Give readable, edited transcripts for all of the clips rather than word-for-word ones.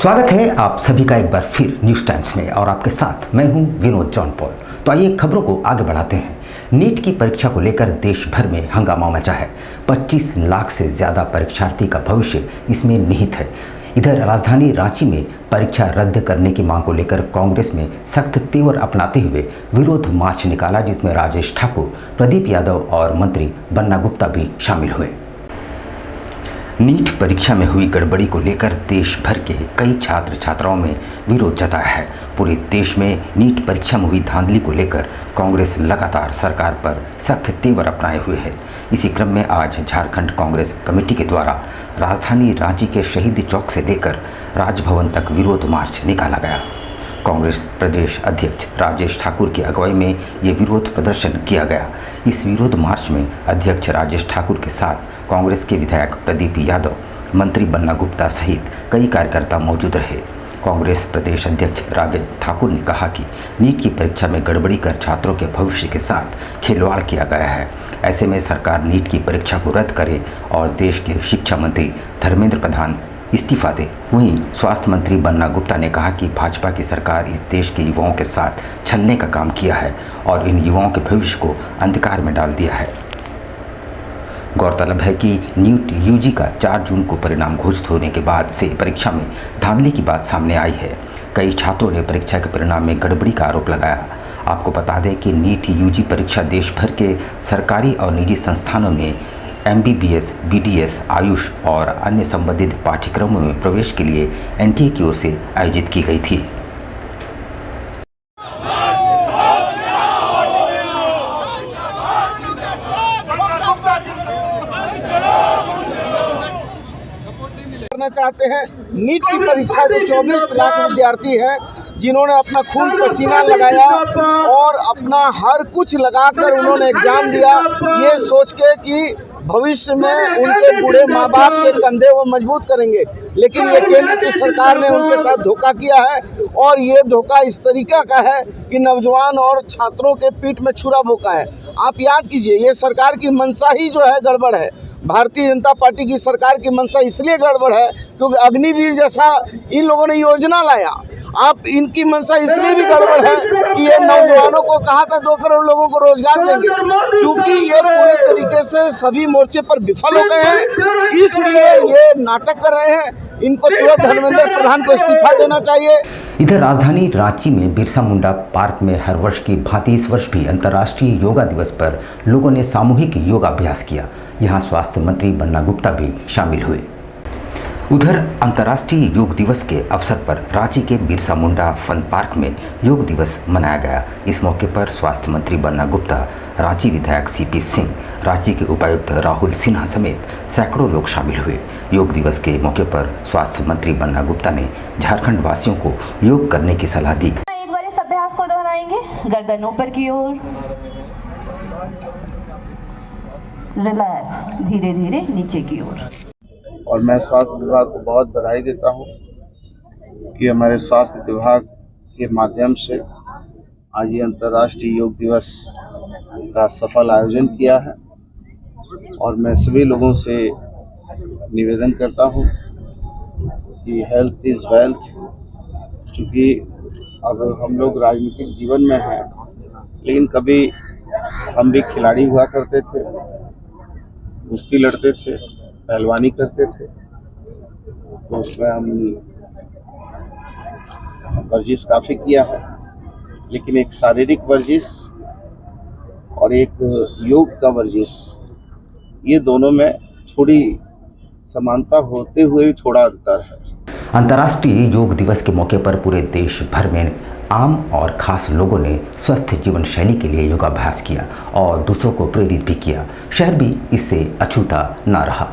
स्वागत है आप सभी का एक बार फिर न्यूज़ टाइम्स में और आपके साथ मैं हूं विनोद जॉन पॉल। तो आइए खबरों को आगे बढ़ाते हैं। नीट की परीक्षा को लेकर देश भर में हंगामा मचा है। 25 लाख से ज़्यादा परीक्षार्थी का भविष्य इसमें निहित है। इधर राजधानी रांची में परीक्षा रद्द करने की मांग को लेकर कांग्रेस में सख्त तेवर अपनाते हुए विरोध मार्च निकाला, जिसमें राजेश ठाकुर, प्रदीप यादव और मंत्री बन्ना गुप्ता भी शामिल हुए। नीट परीक्षा में हुई गड़बड़ी को लेकर देश भर के कई छात्र छात्राओं में विरोध जताया है। पूरे देश में नीट परीक्षा में हुई धांधली को लेकर कांग्रेस लगातार सरकार पर सख्त तेवर अपनाए हुए है। इसी क्रम में आज झारखंड कांग्रेस कमेटी के द्वारा राजधानी रांची के शहीद चौक से लेकर राजभवन तक विरोध मार्च निकाला गया। कांग्रेस प्रदेश अध्यक्ष राजेश ठाकुर की अगुवाई में ये विरोध प्रदर्शन किया गया। इस विरोध मार्च में अध्यक्ष राजेश ठाकुर के साथ कांग्रेस के विधायक प्रदीप यादव, मंत्री बन्ना गुप्ता सहित कई कार्यकर्ता मौजूद रहे। कांग्रेस प्रदेश अध्यक्ष राजेश ठाकुर ने कहा कि नीट की परीक्षा में गड़बड़ी कर छात्रों के भविष्य के साथ खिलवाड़ किया गया है। ऐसे में सरकार नीट की परीक्षा को रद्द करे और देश के शिक्षा मंत्री धर्मेंद्र प्रधान इस्तीफा दे। वहीं स्वास्थ्य मंत्री बन्ना गुप्ता ने कहा कि भाजपा की सरकार इस देश के युवाओं के साथ छलने का काम किया है और इन युवाओं के भविष्य को अंधकार में डाल दिया है। गौरतलब है कि नीट यूजी का 4 जून को परिणाम घोषित होने के बाद से परीक्षा में धांधली की बात सामने आई है। कई छात्रों ने परीक्षा के परिणाम में गड़बड़ी का आरोप लगाया। आपको बता दें कि नीट यूजी परीक्षा देश भर के सरकारी और निजी संस्थानों में MBBS, BDS, आयुष और अन्य संबंधित पाठ्यक्रमों में प्रवेश के लिए NTA की ओर से आयोजित की गई थी। करना चाहते हैं नीट की परीक्षा जो 24 लाख विद्यार्थी हैं जिन्होंने अपना खून पसीना लगाया और अपना हर कुछ लगाकर उन्होंने एग्जाम दिया, ये सोच के कि भविष्य में उनके बूढ़े माँ बाप के कंधे वो मजबूत करेंगे, लेकिन ये केंद्र की सरकार ने उनके साथ धोखा किया है और ये धोखा इस तरीका का है कि नौजवान और छात्रों के पीठ में छुरा भोंका है। आप याद कीजिए, ये सरकार की मंशा ही जो है गड़बड़ है। भारतीय जनता पार्टी की सरकार की मंशा इसलिए गड़बड़ है क्योंकि अग्निवीर जैसा इन लोगों ने योजना लाया। आप इनकी मंशा इसलिए भी गड़बड़ है कि ये नौजवानों को कहा था 2 करोड़ लोगों को रोजगार देंगे, चूंकि ये पूरी तरीके से सभी मोर्चे पर विफल हो गए हैं, इसलिए ये नाटक कर रहे हैं। इनको तुरंत धर्मेंद्र प्रधान को इस्तीफा देना चाहिए। इधर राजधानी रांची में बिरसा मुंडा पार्क में हर वर्ष की भांति इस वर्ष भी अंतर्राष्ट्रीय योगा दिवस पर लोगों ने सामूहिक योगाभ्यास किया। यहाँ स्वास्थ्य मंत्री बन्ना गुप्ता भी शामिल हुए। उधर अंतर्राष्ट्रीय योग दिवस के अवसर पर रांची के बिरसा मुंडा फन पार्क में योग दिवस मनाया गया। इस मौके पर स्वास्थ्य मंत्री बन्ना गुप्ता, रांची विधायक CP सिंह, रांची के उपायुक्त राहुल सिन्हा समेत सैकड़ों लोग शामिल हुए। योग दिवस के मौके पर स्वास्थ्य मंत्री बन्ना गुप्ता ने झारखंड वासियों को योग करने की सलाह दी। एक बार इस अभ्यास को दोहराएंगे, गर्दन ऊपर की ओर, रिलैक्स, धीरे धीरे नीचे की ओर। और मैं स्वास्थ्य विभाग को बहुत बधाई देता हूं कि हमारे स्वास्थ्य विभाग के माध्यम से आज ये अंतर्राष्ट्रीय योग दिवस का सफल आयोजन किया है। और मैं सभी लोगों से निवेदन करता हूं कि हेल्थ इज़ वेल्थ। चूँकि अब हम लोग राजनीतिक जीवन में हैं, लेकिन कभी हम भी खिलाड़ी हुआ करते थे, कुश्ती लड़ते थे, पहलवानी करते थे, तो उसमें हम वर्जिश काफ़ी किया है। लेकिन एक शारीरिक वर्जिश और एक योग का वर्जिश, ये दोनों में थोड़ी समानता होते हुए भी थोड़ा अंतर है। अंतर्राष्ट्रीय योग दिवस के मौके पर पूरे देश भर में आम और खास लोगों ने स्वस्थ जीवन शैली के लिए योगाभ्यास किया और दूसरों को प्रेरित भी किया। शहर भी इससे अछूता न रहा।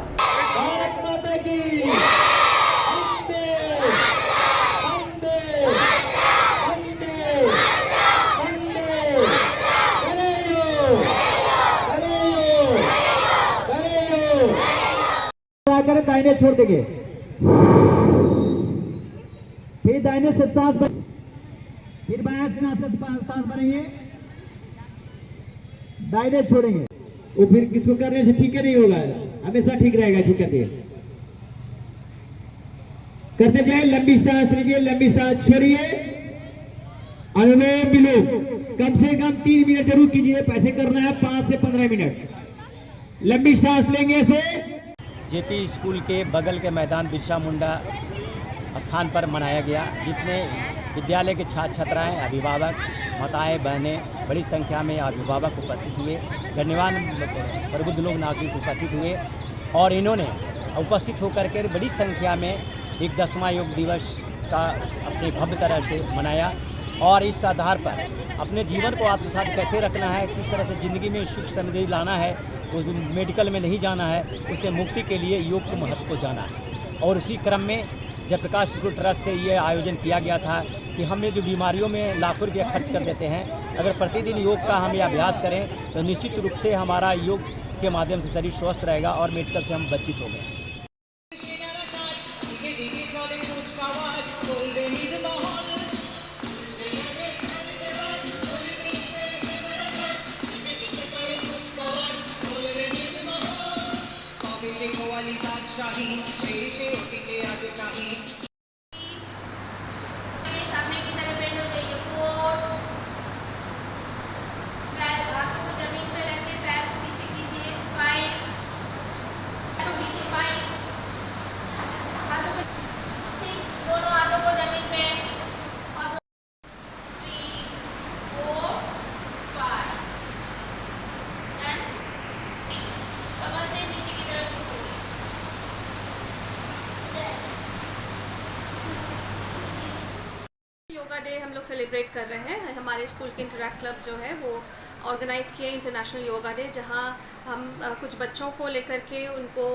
दाहिने छोड़ देंगे, फिर दाहिने से सांस, फिर बाएं से सांस भरेंगे, दाहिने छोड़ेंगे। वो फिर किसको करने से ठीक नहीं होगा, हमेशा ठीक रहेगा। ठीक है, करते जाए। लंबी सांस लीजिए, लंबी सांस छोड़िए। अनुलोम विलोम कम से कम 3 मिनट जरूर कीजिए। ऐसे करना है 5 से 15 मिनट। लंबी सांस लेंगे ऐसे। जेपी स्कूल के बगल के मैदान बिरसा मुंडा स्थान पर मनाया गया, जिसमें विद्यालय के छात्र छात्राएं, अभिभावक, माताएं, बहनें बड़ी संख्या में अभिभावक उपस्थित हुए, गण्यमान्य प्रबुद्ध लोग नागरिक उपस्थित हुए और इन्होंने उपस्थित होकर के बड़ी संख्या में एक 10वां योग दिवस का अपनी भव्य तरह से मनाया और इस आधार पर अपने जीवन को आत्मसात कैसे रखना है, किस तरह से ज़िंदगी में सुख समृद्धि लाना है, उस मेडिकल में नहीं जाना है, उससे मुक्ति के लिए योग के महत्व को जाना है। और उसी क्रम में जयप्रकाश स्कूल ट्रस्ट से ये आयोजन किया गया था कि हमें जो बीमारियों में लाखों रुपया खर्च कर देते हैं, अगर प्रतिदिन योग का हम ये अभ्यास करें तो निश्चित रूप से हमारा योग के माध्यम से शरीर स्वस्थ रहेगा और मेडिकल से हम वंचित हो गए। सामने की तरफ बेंड हो जाइए। 4 पैर हाथों को जमीन पे रख के पैर को पीछे कीजिए। 5 हाथों पीछे 5 हाथों को 6 दोनों हाथों को जमीन पे और 3 4 5 एंड कमर से नीचे की तरफ झुकोगे। योगा डे हम लोग सेलिब्रेट कर रहे हैं। हमारे स्कूल के इंटरैक्ट क्लब जो है वो ऑर्गेनाइज़ किए इंटरनेशनल योगा डे, जहां हम कुछ बच्चों को लेकर के उनको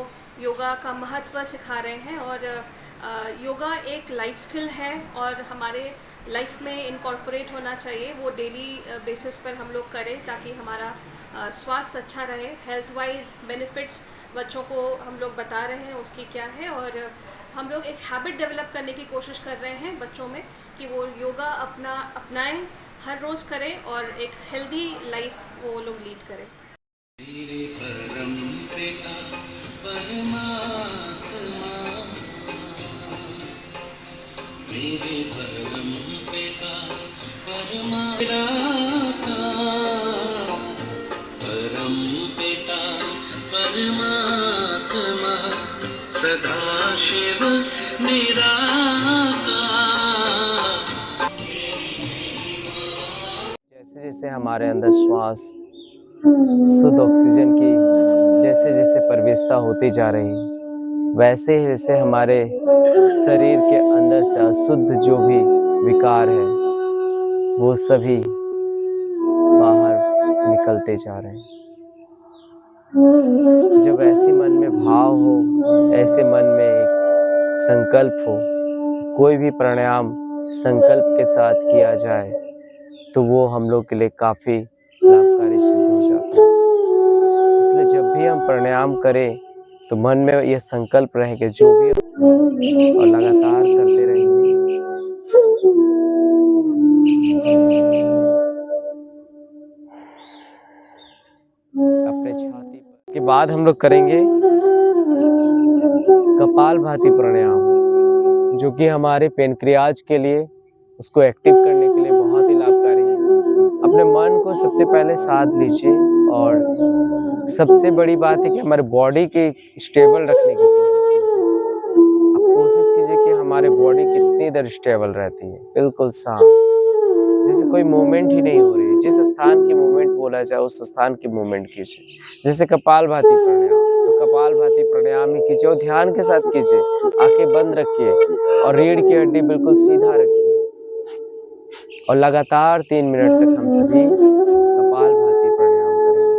योगा का महत्व सिखा रहे हैं। और योगा एक लाइफ स्किल है और हमारे लाइफ में इनकॉर्पोरेट होना चाहिए। वो डेली बेसिस पर हम लोग करें ताकि हमारा स्वास्थ्य अच्छा रहे। हेल्थ वाइज बेनिफिट्स बच्चों को हम लोग बता रहे हैं उसकी क्या है, और हम लोग एक हैबिट डेवलप करने की कोशिश कर रहे हैं बच्चों में कि वो योगा अपनाएं, हर रोज़ करें और एक हेल्दी लाइफ वो लोग लीड करें। सदाशिव जैसे जैसे हमारे अंदर श्वास शुद्ध ऑक्सीजन की जैसे जैसे प्रवेशता होती जा रही, वैसे वैसे हमारे शरीर के अंदर से अशुद्ध जो भी विकार है वो सभी बाहर निकलते जा रहे हैं। जब ऐसे मन में भाव हो, ऐसे मन में एक संकल्प हो, कोई भी प्राणायाम संकल्प के साथ किया जाए तो वो हम लोग के लिए काफ़ी लाभकारी सिद्ध हो जाता है। इसलिए जब भी हम प्राणायाम करें तो मन में ये संकल्प रहे कि जो भी और लगातार करते रहेंगे। अपने छाती पर के बाद हम लोग करेंगे कपालभाति प्राणायाम, जो कि हमारे पेनक्रियाज के लिए, उसको एक्टिव करने के लिए बहुत ही लाभकारी है। अपने मन को सबसे पहले साध लीजिए और सबसे बड़ी बात है कि हमारे बॉडी के स्टेबल रखने की कोशिश कीजिए। आप कोशिश कीजिए कि हमारे बॉडी कितनी देर स्टेबल रहती है, बिल्कुल शांत, जैसे कोई मूवमेंट ही नहीं हो रही है। जिस स्थान की मूवमेंट बोला जाए उस स्थान की मूवमेंट कीजिए। जैसे कपालभाति प्राणायाम, तो कपालभाति प्राणायाम ही कीजिए और ध्यान के साथ कीजिए। आंखें बंद रखिए और रीढ़ की हड्डी बिल्कुल सीधा रखिए और लगातार 3 मिनट तक हम सभी कपालभाति प्राणायाम करेंगे।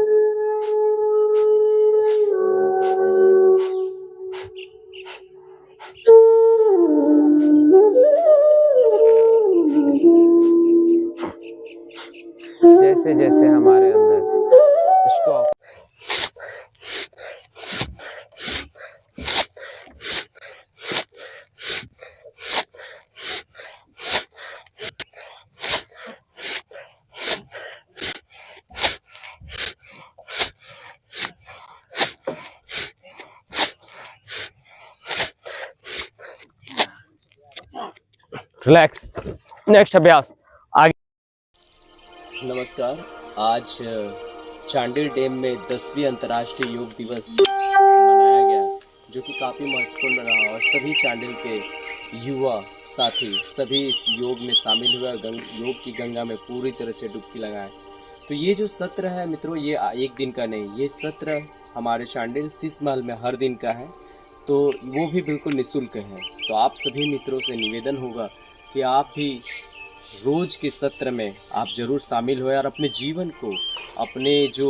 जैसे जैसे हमारे अंदर स्टॉप रिलैक्स। नेक्स्ट अभ्यास आगे। नमस्कार। आज चांडिल डैम में 10वीं अंतर्राष्ट्रीय योग दिवस मनाया गया, जो कि काफ़ी महत्वपूर्ण रहा और सभी चांडिल के युवा साथी सभी इस योग में शामिल हुए, योग की गंगा में पूरी तरह से डुबकी लगाए। तो ये जो सत्र है मित्रों, ये एक दिन का नहीं, ये सत्र हमारे चांडिल शीश महल में हर दिन का है, तो वो भी बिल्कुल निःशुल्क है। तो आप सभी मित्रों से निवेदन होगा कि आप भी रोज़ के सत्र में आप ज़रूर शामिल हुए और अपने जीवन को, अपने जो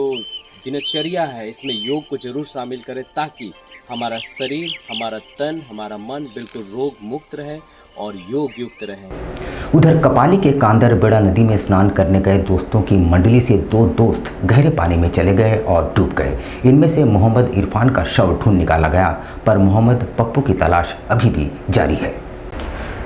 दिनचर्या है इसमें योग को ज़रूर शामिल करें, ताकि हमारा शरीर, हमारा तन, हमारा मन बिल्कुल रोग मुक्त रहे और योग युक्त रहे। उधर कपाली के कांदरबेड़ा नदी में स्नान करने गए दोस्तों की मंडली से 2 दोस्त गहरे पानी में चले गए और डूब गए। इनमें से मोहम्मद इरफान का शव ढूंढ निकाला गया, पर मोहम्मद पप्पू की तलाश अभी भी जारी है।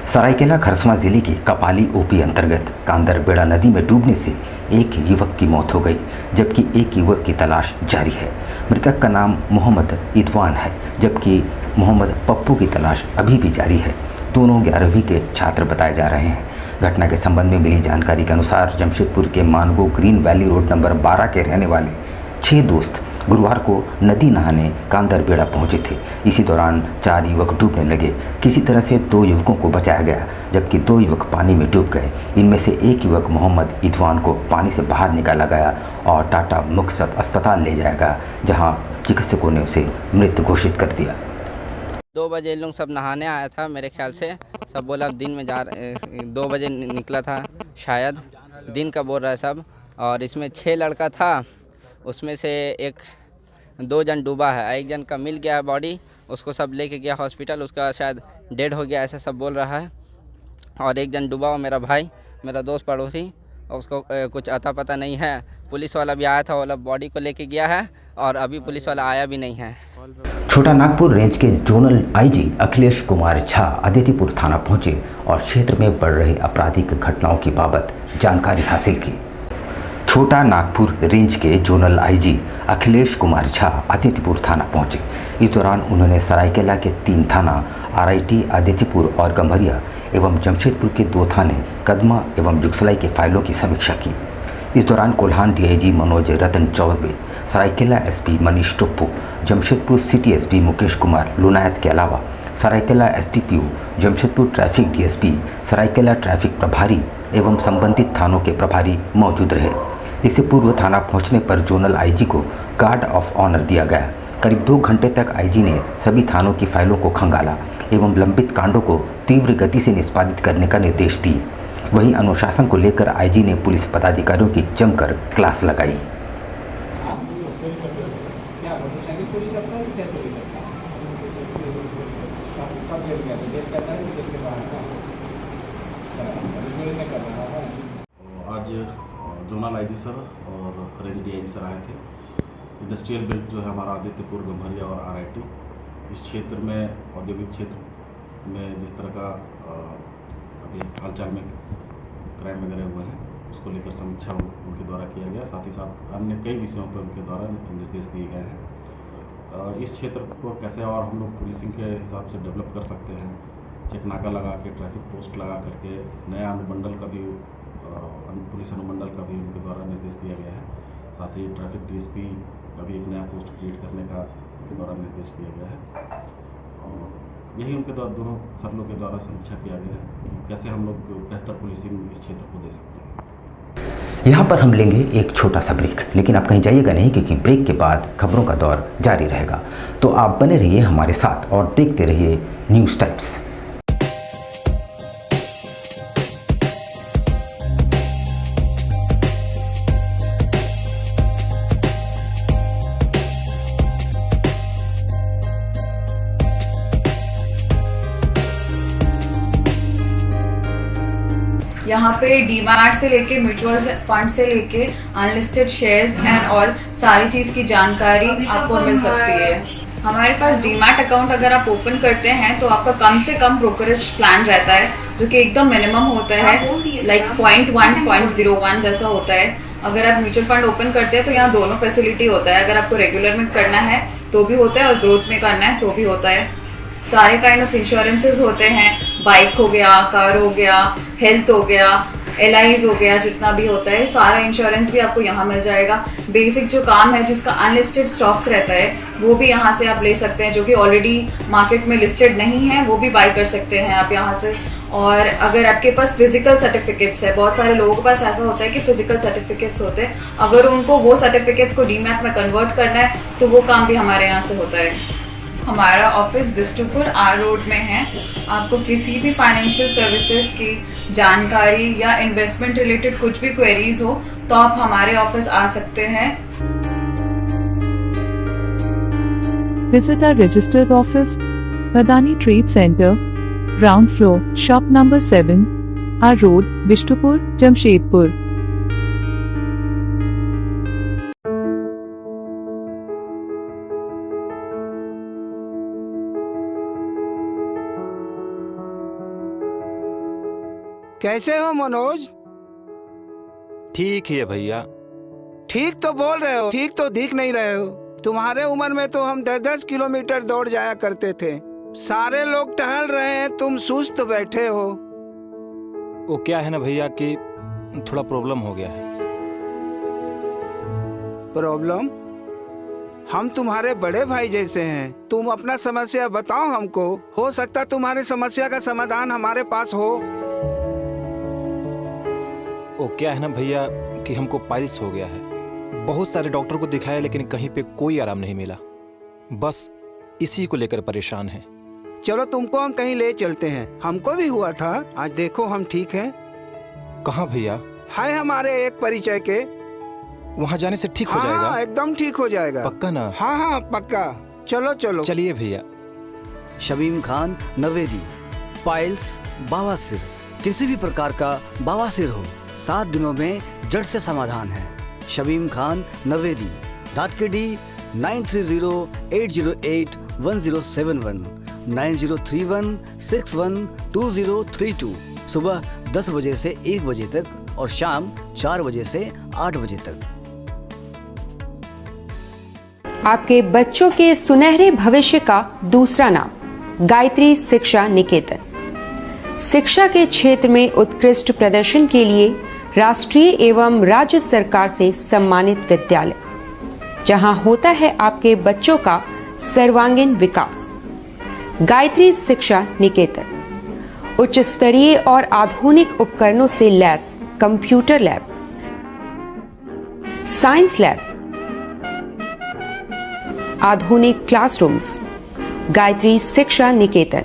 सरायकेला खरसवां जिले की कपाली ओपी अंतर्गत कांदरबेड़ा नदी में डूबने से एक युवक की मौत हो गई, जबकि एक युवक की तलाश जारी है। मृतक का नाम मोहम्मद इरफान है, जबकि मोहम्मद पप्पू की तलाश अभी भी जारी है। दोनों 11वीं के छात्र बताए जा रहे हैं। घटना के संबंध में मिली जानकारी के अनुसार जमशेदपुर के Mango green valley road number 12 के रहने वाले 6 दोस्त गुरुवार को नदी नहाने कांदरबेड़ा पहुंचे थे। इसी दौरान 4 युवक डूबने लगे। किसी तरह से 2 युवकों को बचाया गया, जबकि 2 युवक पानी में डूब गए। इनमें से एक युवक मोहम्मद इरफान को पानी से बाहर निकाला गया और टाटा मुख्य अस्पताल ले जाया गया, जहां चिकित्सकों ने उसे मृत घोषित कर दिया। 2 बजे लोग सब नहाने आया था, मेरे ख्याल से सब बोला दिन में 2 बजे निकला था, शायद दिन का बोल रहा है सब। और इसमें 6 लड़का था, उसमें से 2 जन डूबा है, 1 जन का मिल गया है बॉडी, उसको सब लेके गया हॉस्पिटल, उसका शायद डेड हो गया ऐसा सब बोल रहा है। और 1 जन डूबा हुआ मेरा भाई, मेरा दोस्त पड़ोसी, उसको कुछ अता पता नहीं है। पुलिस वाला भी आया था, वो लोग बॉडी को लेके गया है और अभी पुलिस वाला आया भी नहीं है। छोटा नागपुर रेंज के जोनल आईजी अखिलेश कुमार झा आदित्यपुर थाना पहुंचे और क्षेत्र में बढ़ रही आपराधिक घटनाओं की बाबत जानकारी हासिल की। छोटा नागपुर रेंज के जोनल आईजी अखिलेश कुमार झा आदित्यपुर थाना पहुंचे। इस दौरान उन्होंने सरायकेला के 3 थाना आरआईटी आदित्यपुर और गम्हरिया एवं जमशेदपुर के 2 थाने कदमा एवं जुगसलाई के फाइलों की समीक्षा की। इस दौरान Kolhan DIG Manoj Ratan Choubey, Saraikela SP Manish Tuppu, Jamshedpur city SP Mukesh Kumar Lunayat के अलावा Saraikela SDPO, Jamshedpur traffic DSP, Saraikela traffic प्रभारी एवं संबंधित थानों के प्रभारी मौजूद रहे। इससे पूर्व थाना पहुंचने पर जोनल आईजी को गार्ड ऑफ ऑनर दिया गया। करीब 2 घंटे तक आईजी ने सभी थानों की फाइलों को खंगाला एवं लंबित कांडों को तीव्र गति से निष्पादित करने का निर्देश दिए। वहीं अनुशासन को लेकर आईजी ने पुलिस पदाधिकारियों की जमकर क्लास लगाई। आज जोनल आईजी सर और रेंज डीआईजी सर आए थे। इंडस्ट्रियल बेल्ट जो है हमारा आदित्यपुर, गम्हरिया और आरआईटी, इस क्षेत्र में औद्योगिक क्षेत्र में जिस तरह का अभी हालचाल में क्राइम वगैरह हुए हैं, उसको लेकर समीक्षा उनके द्वारा किया गया। साथ ही साथ अन्य कई विषयों पर उनके द्वारा निर्देश दिए गए हैं। इस क्षेत्र को कैसे और हम लोग पुलिसिंग के हिसाब से डेवलप कर सकते हैं, चेक नाका लगा के, ट्रैफिक पोस्ट लगा करके, नया अनुमंडल का भी पुलिस अनुमंडल का भी उनके द्वारा निर्देश दिया गया है। साथ ही ट्रैफिक डीएसपी का भी एक नया पोस्ट क्रिएट करने का उनके द्वारा निर्देश दिया गया है। और यही उनके द्वारा दोनों सरलों के द्वारा समीक्षा किया गया है कि कैसे हम लोग बेहतर पुलिसिंग इस क्षेत्र को दे सकते हैं। यहाँ पर हम लेंगे एक छोटा सा ब्रेक, लेकिन आप कहीं जाइएगा नहीं, क्योंकि ब्रेक के बाद खबरों का दौर जारी रहेगा। तो आप बने रहिए हमारे साथ और देखते रहिए न्यूज़ टाइम्स। यहाँ पे डीमैट से लेके म्यूचुअल फंड से लेके अनलिस्टेड शेयर्स एंड ऑल सारी चीज़ की जानकारी आपको मिल सकती है। हमारे पास डीमैट अकाउंट अगर आप ओपन करते हैं तो आपका कम से कम ब्रोकरेज प्लान रहता है, जो कि एकदम मिनिमम होता है, लाइक 0.1, 0.01 जैसा होता है। अगर आप म्यूचुअल फंड ओपन करते हैं तो यहाँ दोनों फैसिलिटी होता है। अगर आपको रेगुलर में करना है तो भी होता है और ग्रोथ में करना है तो भी होता है। सारे काइंड ऑफ इंश्योरेंसेज होते हैं, बाइक हो गया, कार हो गया, हेल्थ हो गया, LIs हो गया, जितना भी होता है सारा इंश्योरेंस भी आपको यहाँ मिल जाएगा। बेसिक जो काम है जिसका अनलिस्टेड स्टॉक्स रहता है वो भी यहाँ से आप ले सकते हैं, जो कि ऑलरेडी मार्केट में लिस्टेड नहीं है वो भी बाय कर सकते हैं आप यहाँ से। और अगर आपके पास फिजिकल सर्टिफिकेट्स है, बहुत सारे लोगों के पास ऐसा होता है कि फिजिकल सर्टिफिकेट्स होते हैं, अगर उनको वो सर्टिफिकेट्स को डीमैट में कन्वर्ट करना है तो वो काम भी हमारे यहाँ से होता है। हमारा ऑफिस बिष्टुपुर R रोड में है। आपको किसी भी फाइनेंशियल सर्विसेज की जानकारी या इन्वेस्टमेंट रिलेटेड कुछ भी क्वेरीज हो तो आप हमारे ऑफिस आ सकते हैं। Visit our registered office, Badani Trade Center, ground floor, shop number 7, R Road, Bishtupur, Jamshedpur. कैसे हो मनोज? ठीक ही है भैया। ठीक तो बोल रहे हो, ठीक तो दिख नहीं रहे हो। तुम्हारे उम्र में तो हम 10-10 किलोमीटर दौड़ जाया करते थे। सारे लोग टहल रहे हैं, तुम सुस्त बैठे हो। वो क्या है ना भैया कि थोड़ा प्रॉब्लम हो गया है। प्रॉब्लम? हम तुम्हारे बड़े भाई जैसे हैं, तुम अपना समस्या बताओ हमको, हो सकता तुम्हारी समस्या का समाधान हमारे पास हो। वो क्या है ना भैया कि हमको पाइल्स हो गया है। बहुत सारे डॉक्टर को दिखाया लेकिन कहीं पे कोई आराम नहीं मिला। बस इसी को लेकर परेशान है। चलो तुमको हम कहीं ले चलते हैं, हमको भी हुआ था, आज देखो हम ठीक हैं। कहाँ भैया? है हमारे एक परिचय के। वहाँ जाने से ठीक हो जाएगा? हाँ, एकदम ठीक हो जाएगा। पक्का ना? हाँ हाँ पक्का। चलो चलो। चलिए भैया। शमीम खान नवेदी, पाइल्स, बवासीर, किसी भी प्रकार का बवासीर हो 7 दिनों में जड़ से समाधान है। शमीम खान नवेदी, दातकेडी 9308081071, 9031612032, सुबह 10 बजे से 1 बजे तक और शाम 4 बजे से 8 बजे तक। आपके बच्चों के सुनहरे भविष्य का दूसरा नाम गायत्री शिक्षा निकेतन। शिक्षा के क्षेत्र में उत्कृष्ट प्रदर्शन के लिए राष्ट्रीय एवं राज्य सरकार से सम्मानित विद्यालय, जहां होता है आपके बच्चों का सर्वांगीण विकास। गायत्री शिक्षा निकेतन उच्च स्तरीय और आधुनिक उपकरणों से lace computer lab, science lab, आधुनिक क्लासरूम्स। गायत्री शिक्षा निकेतन।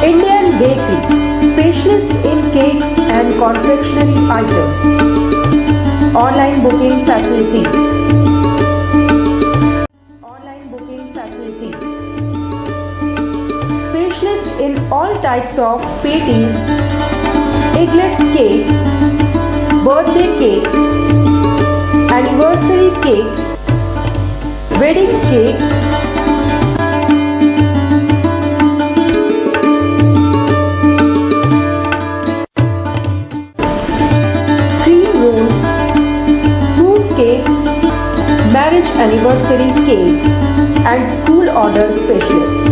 Indian Bakery, specialist in cakes and confectionery items. Online booking facilities. Online booking facilities. Specialist in all types of patties, eggless cake, birthday cake, anniversary cakes, wedding cakes, marriage anniversary cake and school order specialist.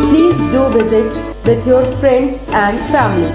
Please do visit with your friends and family.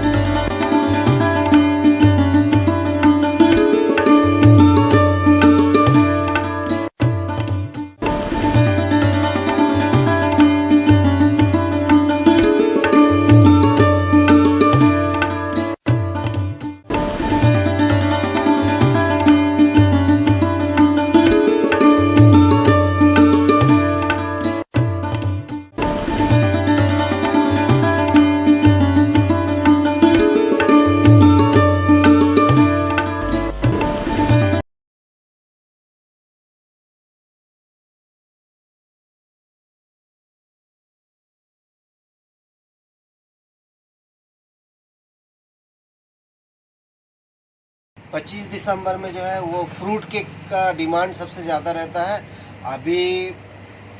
पच्चीस दिसंबर में जो है वो fruit cake का demand सबसे ज़्यादा रहता है। अभी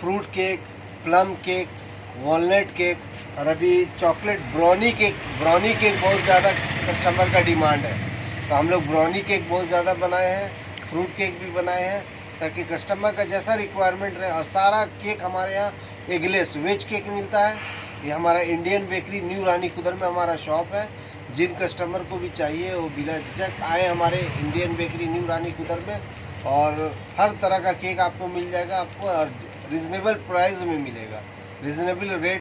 fruit cake, plum cake, walnut cake और अभी चॉकलेट ब्राउनी केक बहुत ज़्यादा कस्टमर का डिमांड है, तो हम लोग ब्राउनी केक बहुत ज़्यादा बनाए हैं, फ्रूट केक भी बनाए हैं ताकि कस्टमर का जैसा रिक्वायरमेंट रहे। और सारा केक हमारे यहाँ एगलेस वेज केक मिलता है। ये हमारा इंडियन बेकरी न्यू रानी कुदर में हमारा शॉप है। जिन कस्टमर को भी चाहिए वो बिना झिझक आए हमारे इंडियन बेकरी न्यू रानी कुदर में, और हर तरह का केक आपको मिल जाएगा, आपको और रिजनेबल प्राइस में मिलेगा, रिजनेबल रेट